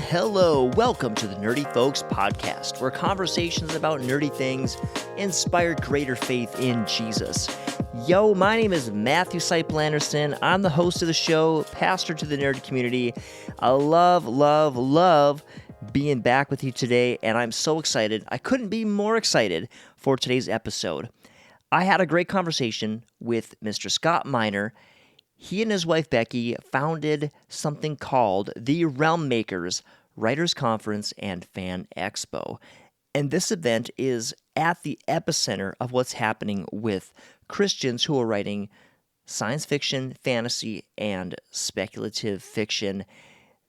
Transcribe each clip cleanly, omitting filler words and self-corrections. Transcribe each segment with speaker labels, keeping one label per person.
Speaker 1: Hello. Welcome to the Nerdy Folks Podcast, where conversations about nerdy things inspire greater faith in Jesus. Yo, my name is Matthew Seipel Anderson. I'm the host of the show, pastor to the nerd community. I love being back with you today, and I'm so excited. I couldn't be more excited for today's episode. I had a great conversation with Mr. Scott Miner. He and his wife Becky founded something called the Realm Makers Writers Conference and Fan Expo. And this event is at the epicenter of what's happening with Christians who are writing science fiction, fantasy, and speculative fiction.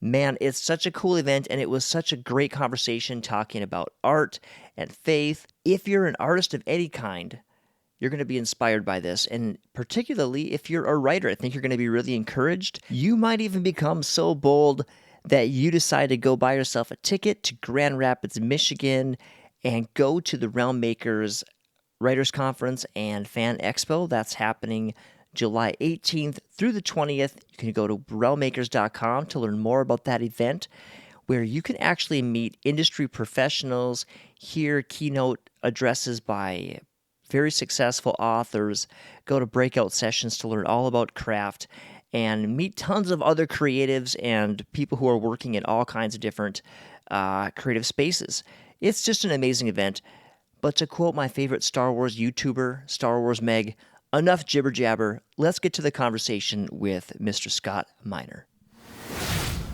Speaker 1: Man, it's such a cool event, and it was such a great conversation talking about art and faith. If you're an artist of any kind, you're going to be inspired by this, and particularly if you're a writer, I think you're going to be really encouraged. You might even become so bold that you decide to go buy yourself a ticket to Grand Rapids, Michigan, and go to the Realm Makers Writers Conference and Fan Expo. That's happening July 18th through the 20th. You can go to realmmakers.com to learn more about that event, where you can actually meet industry professionals, hear keynote addresses by very successful authors, go to breakout sessions to learn all about craft, and meet tons of other creatives and people who are working in all kinds of different creative spaces. It's just an amazing event. But to quote my favorite Star Wars YouTuber, Star Wars Meg, enough jibber jabber. Let's get to the conversation with Mr. Scott Miner.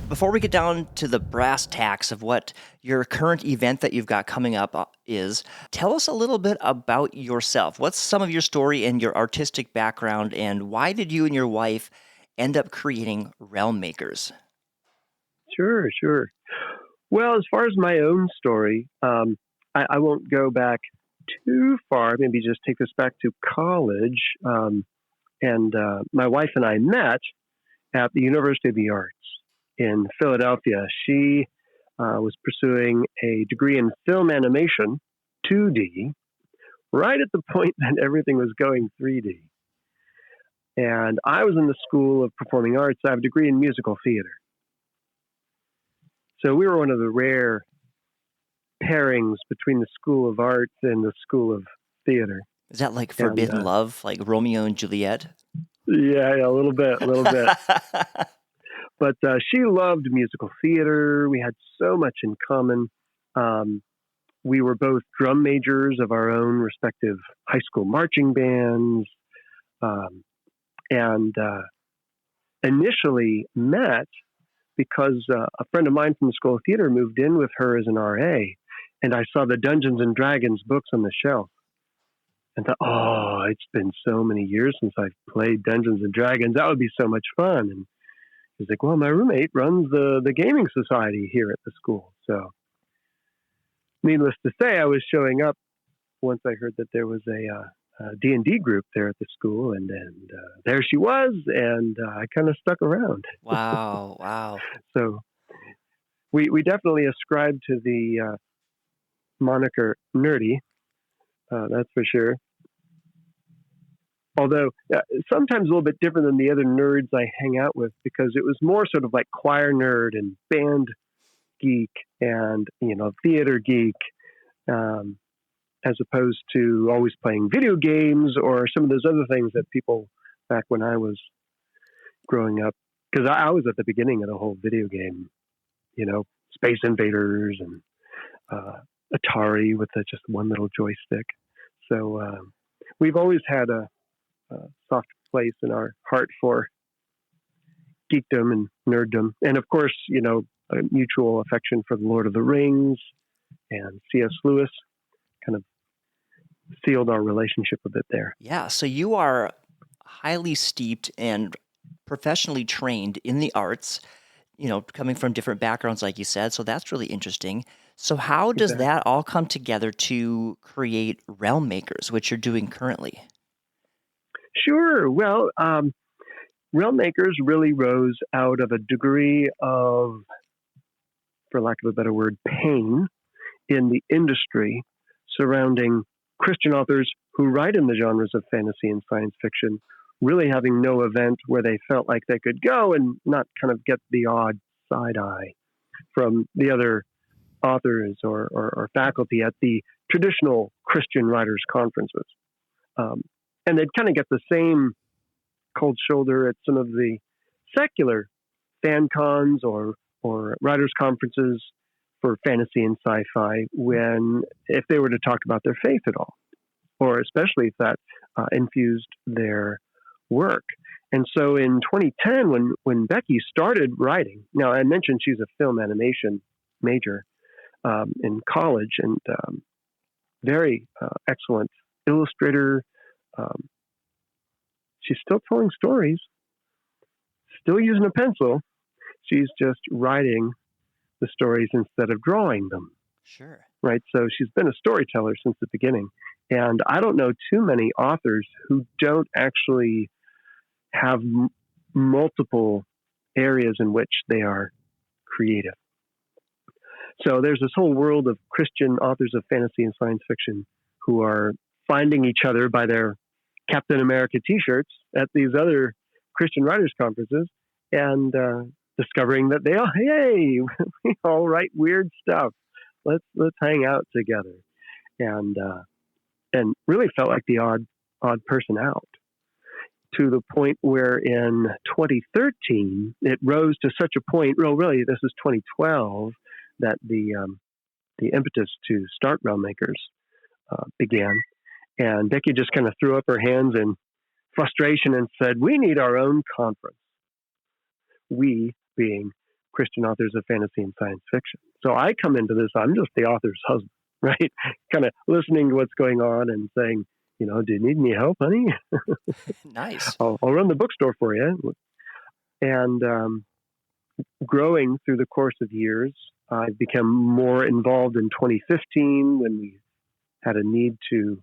Speaker 1: Before we get down to the brass tacks of what your current event that you've got coming up is, tell us a little bit about yourself. What's some of your story and your artistic background, and why did you and your wife end up creating Realm Makers?
Speaker 2: Sure. Well, as far as my own story, I won't go back too far. Maybe just take us back to college. And my wife and I met at the University of the Arts in Philadelphia. She was pursuing a degree in film animation, 2D, right at the point that everything was going 3D. And I was in the School of Performing Arts. I have a degree in musical theater. So we were one of the rare pairings between the School of Arts and the School of Theater.
Speaker 1: Is that like forbidden love, like Romeo and Juliet?
Speaker 2: Yeah, a little bit. But she loved musical theater. We had so much in common. We were both drum majors of our own respective high school marching bands, and initially met because a friend of mine from the School of Theater moved in with her as an RA, and I saw the Dungeons and Dragons books on the shelf and thought, it's been so many years since I've played Dungeons and Dragons. That would be so much fun. And he's like, well, my roommate runs the gaming society here at the school. So needless to say, I was showing up once I heard that there was a D&D group there at the school, and there she was, and I kind of stuck around.
Speaker 1: Wow.
Speaker 2: So we definitely ascribe to the moniker nerdy, that's for sure. Although sometimes a little bit different than the other nerds I hang out with, because it was more sort of like choir nerd and band geek and, theater geek, as opposed to always playing video games or some of those other things that people back when I was growing up, because I was at the beginning of the whole video game, Space Invaders and Atari with just one little joystick. So we've always had a soft place in our heart for geekdom and nerddom. And of course, a mutual affection for the Lord of the Rings and C.S. Lewis kind of sealed our relationship a bit there.
Speaker 1: Yeah, so you are highly steeped and professionally trained in the arts, coming from different backgrounds, like you said. So that's really interesting. So how does that all come together to create Realm Makers, which you're doing currently?
Speaker 2: Sure. Well, Realm Makers really rose out of a degree of, for lack of a better word, pain in the industry surrounding Christian authors who write in the genres of fantasy and science fiction, really having no event where they felt like they could go and not kind of get the odd side eye from the other authors or faculty at the traditional Christian writers conferences. And they'd kind of get the same cold shoulder at some of the secular fan cons or writers conferences for fantasy and sci-fi if they were to talk about their faith at all, or especially if that infused their work. And so in 2010, when Becky started writing, now I mentioned she's a film animation major in college and very excellent illustrator. She's still telling stories, still using a pencil. She's just writing the stories instead of drawing them.
Speaker 1: Sure.
Speaker 2: Right. So she's been a storyteller since the beginning. And I don't know too many authors who don't actually have multiple areas in which they are creative. So there's this whole world of Christian authors of fantasy and science fiction who are finding each other by their Captain America t-shirts at these other Christian writers conferences and discovering that we all write weird stuff. Let's hang out together. And really felt like the odd person out, to the point where in 2013 it rose to such a point. Well, really, this is 2012 that the impetus to start Realm Makers began, and Becky just kind of threw up her hands in frustration and said, "We need our own conference." We being Christian authors of fantasy and science fiction. So I come into this, I'm just the author's husband, right? Kind of listening to what's going on and saying, do you need any help, honey?
Speaker 1: Nice.
Speaker 2: I'll run the bookstore for you. And growing through the course of years, I've become more involved in 2015 when we had a need to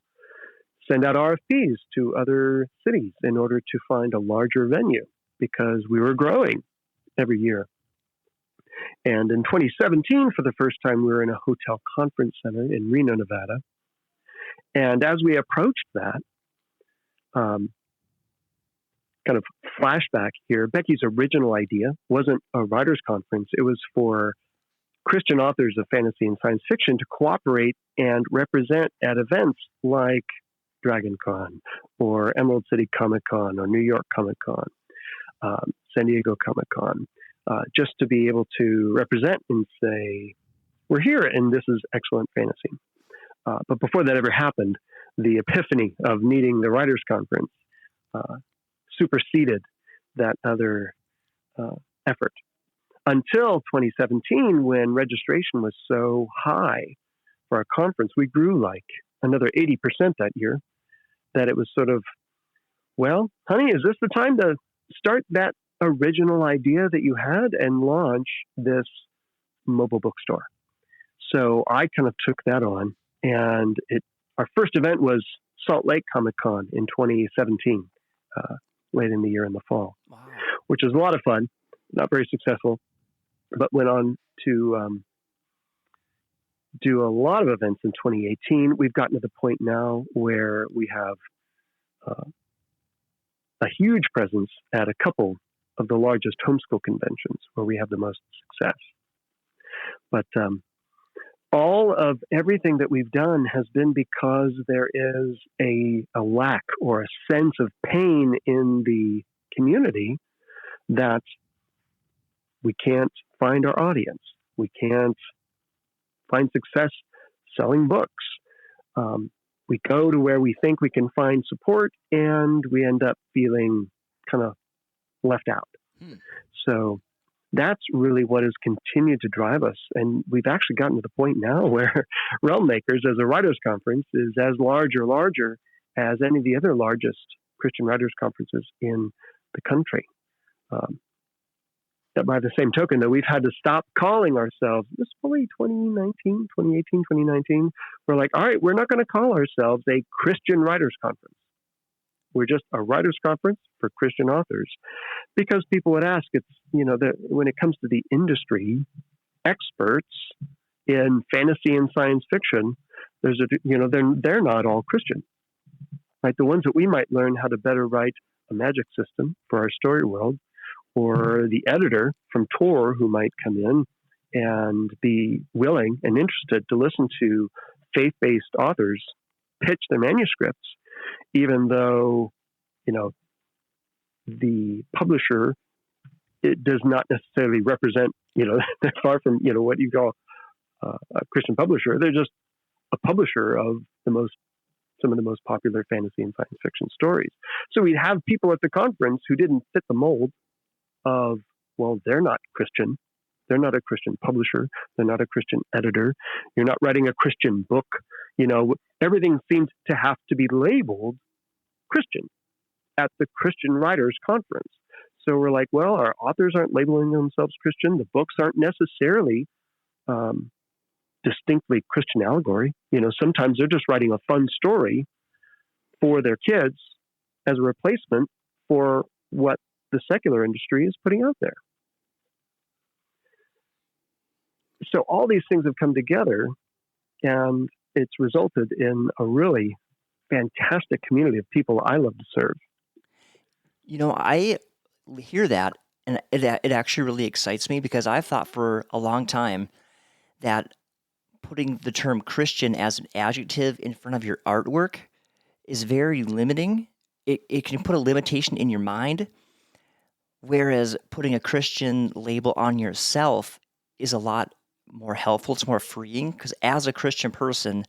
Speaker 2: send out RFPs to other cities in order to find a larger venue because we were growing every year. And in 2017, for the first time, we were in a hotel conference center in Reno, Nevada. And as we approached that, kind of flashback here, Becky's original idea wasn't a writers' conference. It was for Christian authors of fantasy and science fiction to cooperate and represent at events like DragonCon or Emerald City Comic Con or New York Comic Con, San Diego Comic Con, just to be able to represent and say, we're here and this is excellent fantasy. But before that ever happened, the epiphany of needing the writers' conference superseded that other effort. Until 2017, when registration was so high for our conference, we grew like another 80% that year, that it was sort of, well, honey, is this the time to start that original idea that you had and launch this mobile bookstore? So I kind of took that on, and our first event was Salt Lake Comic Con in 2017, late in the year in the fall, wow, which was a lot of fun, not very successful, but went on to do a lot of events in 2018. We've gotten to the point now where we have a huge presence at a couple of the largest homeschool conventions where we have the most success. But all of everything that we've done has been because there is a lack or a sense of pain in the community that we can't find our audience. We can't find success selling books. We go to where we think we can find support, and we end up feeling kind of left out. So that's really what has continued to drive us. And we've actually gotten to the point now where Realm Makers as a writers' conference is as large or larger as any of the other largest Christian writers' conferences in the country. By the same token, though, we've had to stop calling ourselves, this is probably 2018, 2019, we're like, all right, we're not going to call ourselves a Christian writers' conference. We're just a writers' conference for Christian authors, because people would ask, it's, when it comes to the industry, experts in fantasy and science fiction, they're not all Christian, right? The ones that we might learn how to better write a magic system for our story world, or the editor from Tor who might come in and be willing and interested to listen to faith-based authors pitch their manuscripts, even though, the publisher, it does not necessarily represent, they're far from, what you call a Christian publisher. They're just a publisher of some of the most popular fantasy and science fiction stories. So we'd have people at the conference who didn't fit the mold of, well, they're not Christian. They're not a Christian publisher. They're not a Christian editor. You're not writing a Christian book. Everything seems to have to be labeled Christian at the Christian Writers Conference. So we're like, well, our authors aren't labeling themselves Christian. The books aren't necessarily distinctly Christian allegory. Sometimes they're just writing a fun story for their kids as a replacement for what the secular industry is putting out there. So all these things have come together, and it's resulted in a really fantastic community of people I love to serve.
Speaker 1: I hear that, and it actually really excites me, because I've thought for a long time that putting the term Christian as an adjective in front of your artwork is very limiting. It can put a limitation in your mind, whereas putting a Christian label on yourself is a lot more helpful. It's more freeing, because as a Christian person,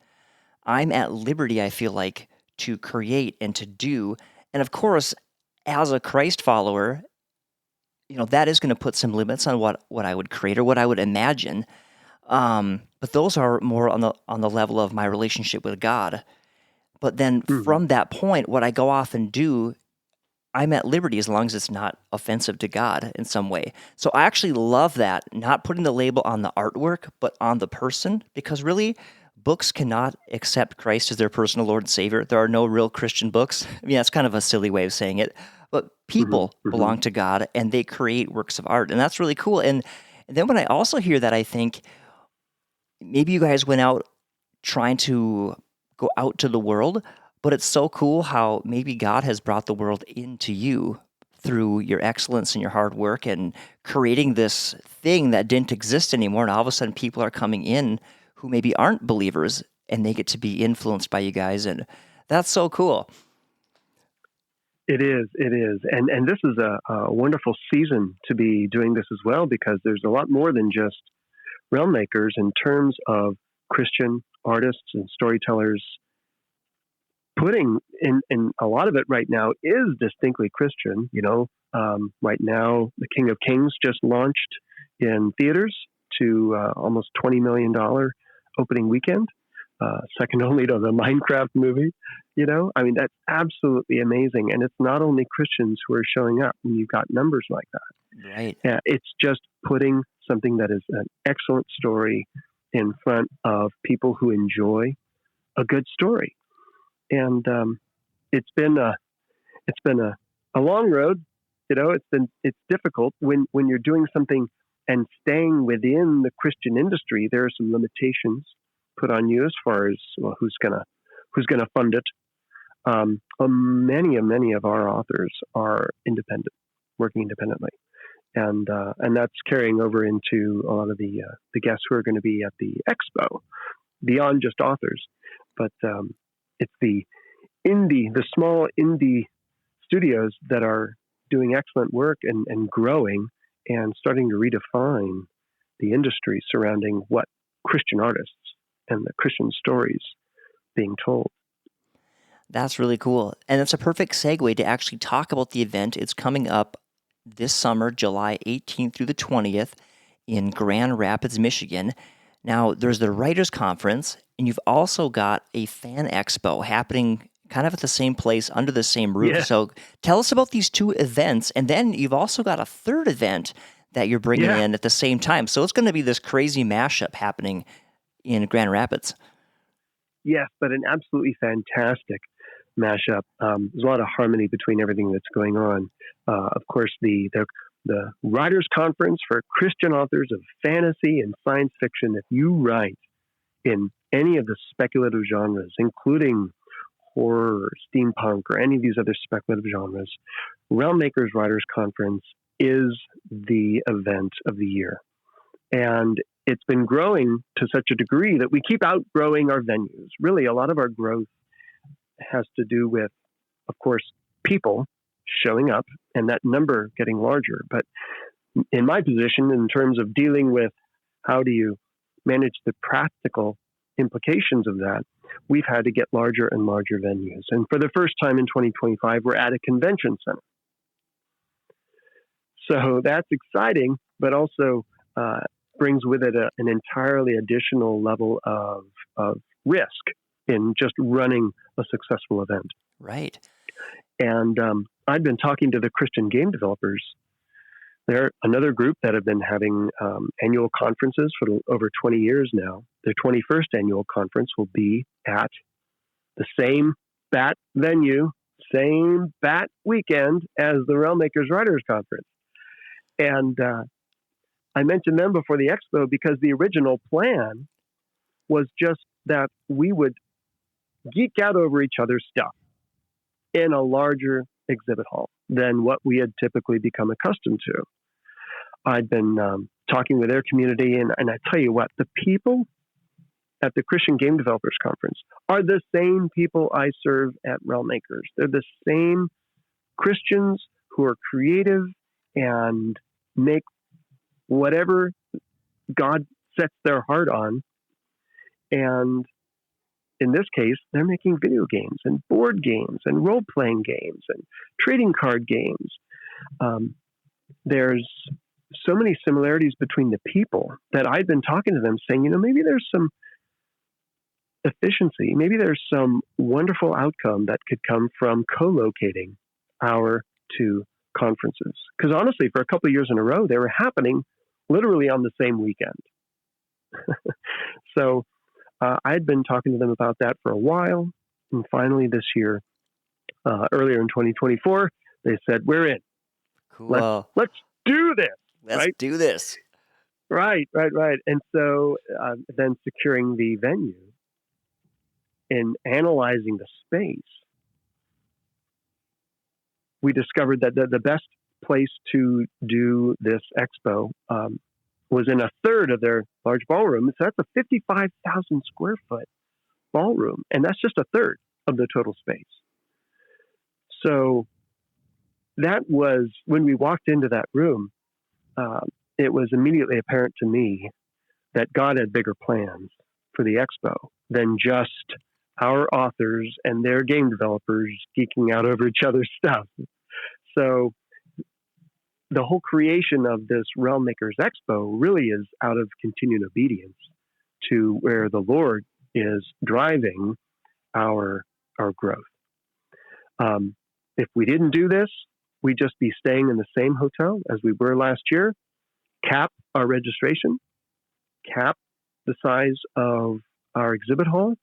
Speaker 1: I'm at liberty, I feel like, to create and to do. And of course, as a Christ follower, that is going to put some limits on what I would create or what I would imagine. But those are more on the level of my relationship with God. But then from that point, what I go off and do, I'm at liberty as long as it's not offensive to God in some way. So I actually love that, not putting the label on the artwork, but on the person, because really, books cannot accept Christ as their personal Lord and Savior. There are no real Christian books. I mean, that's kind of a silly way of saying it. But people belong to God, and they create works of art, and that's really cool. And then when I also hear that, I think maybe you guys went out trying to go out to the world, but it's so cool how maybe God has brought the world into you through your excellence and your hard work and creating this thing that didn't exist anymore. And all of a sudden people are coming in who maybe aren't believers, and they get to be influenced by you guys. And that's so cool.
Speaker 2: It is. And this is a wonderful season to be doing this as well, because there's a lot more than just realm makers in terms of Christian artists and storytellers. Putting in a lot of it right now is distinctly Christian. Right now, The King of Kings just launched in theaters to almost $20 million opening weekend, second only to the Minecraft movie. That's absolutely amazing. And it's not only Christians who are showing up when you've got numbers like that.
Speaker 1: Right.
Speaker 2: It's just putting something that is an excellent story in front of people who enjoy a good story. And it's been a long road. It's difficult when you're doing something and staying within the Christian industry. There are some limitations put on you as far as, well, who's gonna fund it. Many of our authors are independent, working independently, and that's carrying over into a lot of the guests who are going to be at the expo, beyond just authors, but it's the small indie studios that are doing excellent work and growing and starting to redefine the industry surrounding what Christian artists and the Christian stories being told.
Speaker 1: That's really cool. And it's a perfect segue to actually talk about the event. It's coming up this summer, July 18th through the 20th in Grand Rapids, Michigan. Now, there's the Writers Conference, and you've also got a fan expo happening kind of at the same place under the same roof. Yeah. So tell us about these two events. And then you've also got a third event that you're bringing in at the same time. So it's going to be this crazy mashup happening in Grand Rapids.
Speaker 2: Yes, but an absolutely fantastic mashup. There's a lot of harmony between everything that's going on. Of course, the Writers Conference for Christian authors of fantasy and science fiction. If you write in any of the speculative genres, including horror or steampunk or any of these other speculative genres, Realm Makers Writers Conference is the event of the year. And it's been growing to such a degree that we keep outgrowing our venues. Really, a lot of our growth has to do with, of course, people showing up and that number getting larger. But in my position, in terms of dealing with how do you manage the practical implications of that, we've had to get larger and larger venues. And for the first time in 2025, we're at a convention center. So that's exciting, but also brings with it an entirely additional level of risk in just running a successful event.
Speaker 1: Right.
Speaker 2: And I've been talking to the Christian game developers. They're another group that have been having annual conferences for over 20 years now. Their 21st annual conference will be at the same BAT venue, same BAT weekend as the Realm Makers Writers Conference. And I mentioned them before the expo because the original plan was just that we would geek out over each other's stuff in a larger exhibit hall than what we had typically become accustomed to. I'd been talking with their community, and I tell you what, the people at the Christian Game Developers Conference are the same people I serve at Realm Makers. They're the same Christians who are creative and make whatever God sets their heart on. And in this case, they're making video games and board games and role-playing games and trading card games. There's so many similarities between the people that I've been talking to them saying, maybe there's some efficiency. Maybe there's some wonderful outcome that could come from co-locating our two conferences. Because honestly, for a couple of years in a row, they were happening literally on the same weekend. So I'd been talking to them about that for a while. And finally this year, earlier in 2024, they said, we're in.
Speaker 1: Cool.
Speaker 2: Let's do this.
Speaker 1: Let's do this.
Speaker 2: Right. And so then securing the venue and analyzing the space, we discovered that the best place to do this expo was in a third of their large ballroom. So that's a 55,000 square foot ballroom, and that's just a third of the total space. So that was, when we walked into that room, it was immediately apparent to me that God had bigger plans for the expo than just our authors and their game developers geeking out over each other's stuff. So the whole creation of this Realm Makers Expo really is out of continued obedience to where the Lord is driving our growth. If we didn't do this, we'd just be staying in the same hotel as we were last year, cap our registration, cap the size of our exhibit hall,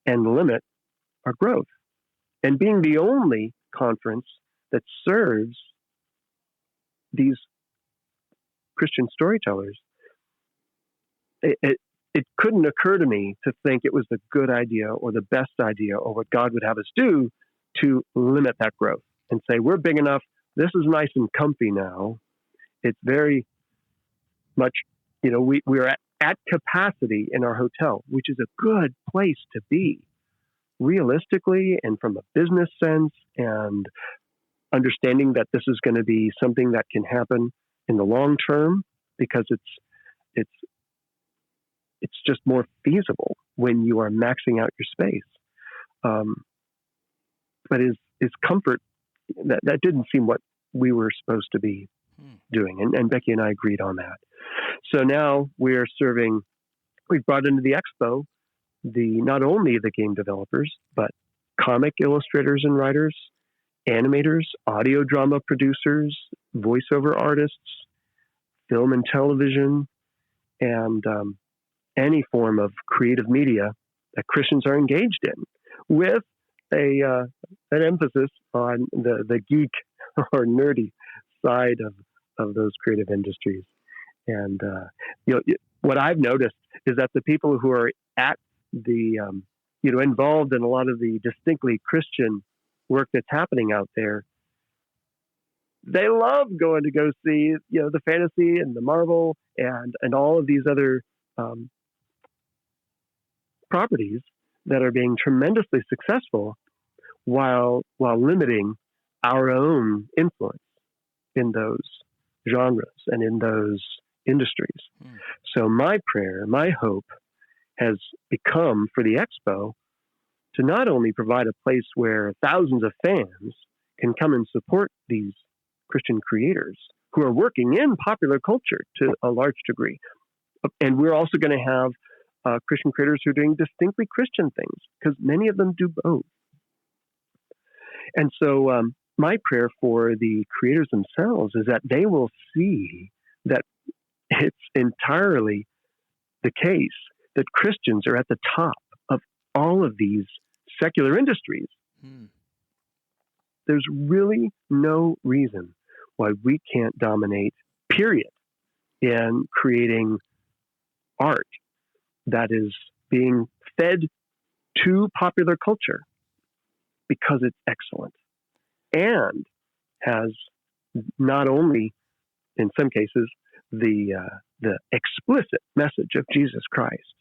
Speaker 2: and limit our growth. And being the only conference that serves these Christian storytellers, it couldn't occur to me to think it was the good idea or the best idea or what God would have us do to limit that growth and say, we're big enough. This is nice and comfy now. It's very much, we're at capacity in our hotel, which is a good place to be realistically and from a business sense, and understanding that this is going to be something that can happen in the long term because it's just more feasible when you are maxing out your space. But is comfort, that didn't seem what we were supposed to be doing. And Becky and I agreed on that. So now we've brought into the expo not only the game developers, but comic illustrators and writers, animators, audio drama producers, voiceover artists, film and television, and any form of creative media that Christians are engaged in, with an emphasis on the geek or nerdy side of those creative industries. And what I've noticed is that the people who are at the involved in a lot of the distinctly Christian work that's happening out there, they love going to go see, the fantasy and the Marvel and all of these other properties that are being tremendously successful while limiting our own influence in those genres and in those industries. So my prayer, my hope has become for the Expo to not only provide a place where thousands of fans can come and support these Christian creators who are working in popular culture to a large degree. And we're also going to have Christian creators who are doing distinctly Christian things, because many of them do both. And so my prayer for the creators themselves is that they will see that it's entirely the case that Christians are at the top of all of these secular industries. There's really no reason why we can't dominate, period, in creating art that is being fed to popular culture because it's excellent and has not only, in some cases, the explicit message of Jesus Christ,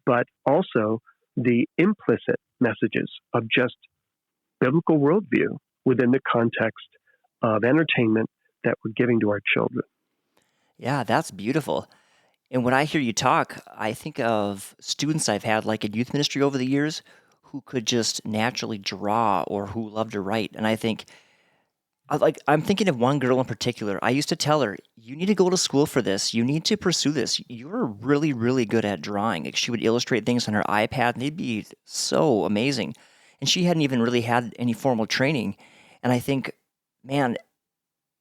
Speaker 2: but also the implicit messages of just biblical worldview within the context of entertainment that we're giving to our children.
Speaker 1: Yeah, that's beautiful. And when I hear you talk, I think of students I've had like in youth ministry over the years who could just naturally draw or who love to write. And I think, I'm thinking of one girl in particular. I used to tell her, you need to go to school for this. You need to pursue this. You're really, really good at drawing. Like, she would illustrate things on her iPad and they'd be so amazing. And she hadn't even really had any formal training. And I think, man,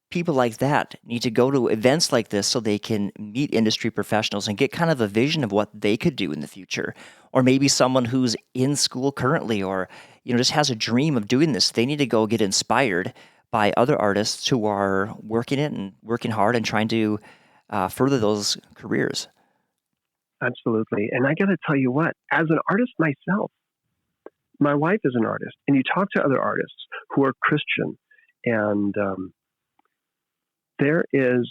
Speaker 1: people like that need to go to events like this so they can meet industry professionals and get kind of a vision of what they could do in the future. Or maybe someone who's in school currently or, just has a dream of doing this. They need to go get inspired by other artists who are working it and working hard and trying to further those careers.
Speaker 2: Absolutely. And I got to tell you what, as an artist myself, my wife is an artist, and you talk to other artists who are Christian, and there is,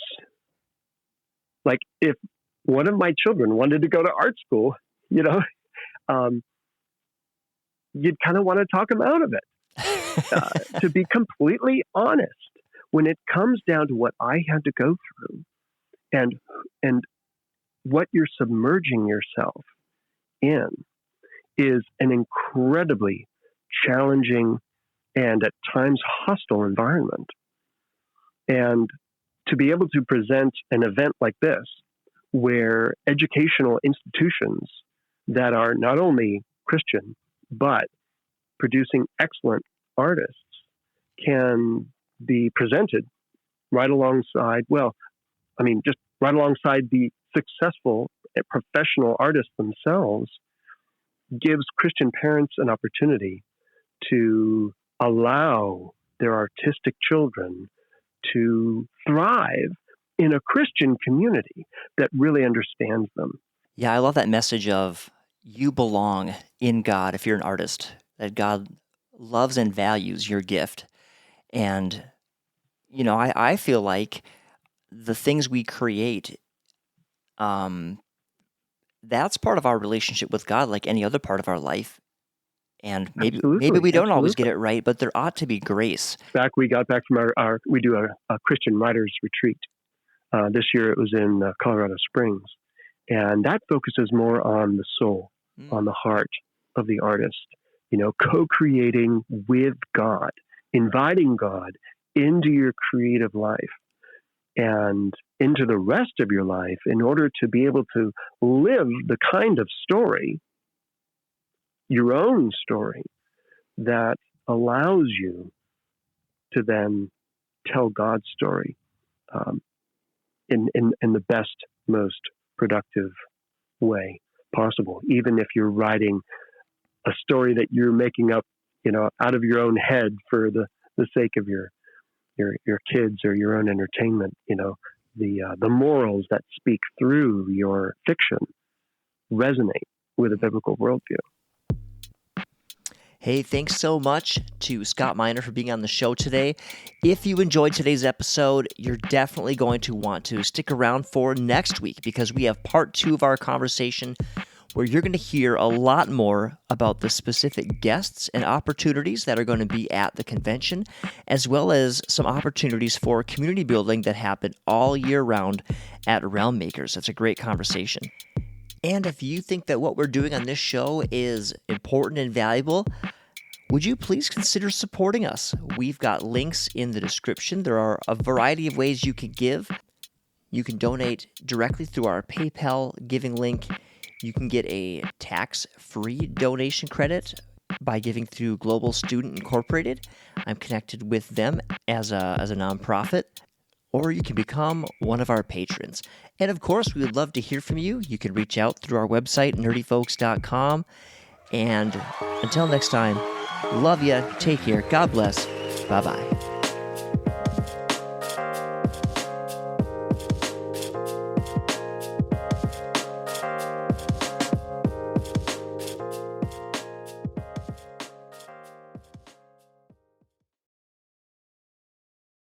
Speaker 2: like, if one of my children wanted to go to art school, you'd kind of want to talk them out of it. To be completely honest, when it comes down to what I had to go through and what you're submerging yourself in is an incredibly challenging and at times hostile environment. And to be able to present an event like this, where educational institutions that are not only Christian, but producing excellent artists can be presented right alongside, just right alongside the successful professional artists themselves, gives Christian parents an opportunity to allow their artistic children to thrive in a Christian community that really understands them.
Speaker 1: Yeah, I love that message of you belong in God if you're an artist, that God loves and values your gift. And, I feel like the things we create, that's part of our relationship with God, like any other part of our life. And maybe we don't always get it right, but there ought to be grace.
Speaker 2: We got back from we do a Christian writers retreat. This year it was in Colorado Springs. And that focuses more on the soul, on the heart of the artist, co-creating with God, inviting God into your creative life and into the rest of your life in order to be able to live the kind of story, your own story, that allows you to then tell God's story in the best, most productive way possible. Even if you're writing a story that you're making up, out of your own head for the sake of your kids or your own entertainment, the morals that speak through your fiction resonate with a biblical worldview.
Speaker 1: Hey, thanks so much to Scott Miner for being on the show today. If you enjoyed today's episode, you're definitely going to want to stick around for next week because we have part 2 of our conversation where you're going to hear a lot more about the specific guests and opportunities that are going to be at the convention, as well as some opportunities for community building that happen all year round at Realm Makers. It's a great conversation. And if you think that what we're doing on this show is important and valuable, would you please consider supporting us? We've got links in the description. There are a variety of ways you can give. You can donate directly through our PayPal giving link. You can get a tax-free donation credit by giving through Global Student Incorporated. I'm connected with them as a nonprofit. Or you can become one of our patrons. And of course, we would love to hear from you. You can reach out through our website, nerdyfolks.com. And until next time, love ya, take care, God bless, bye-bye.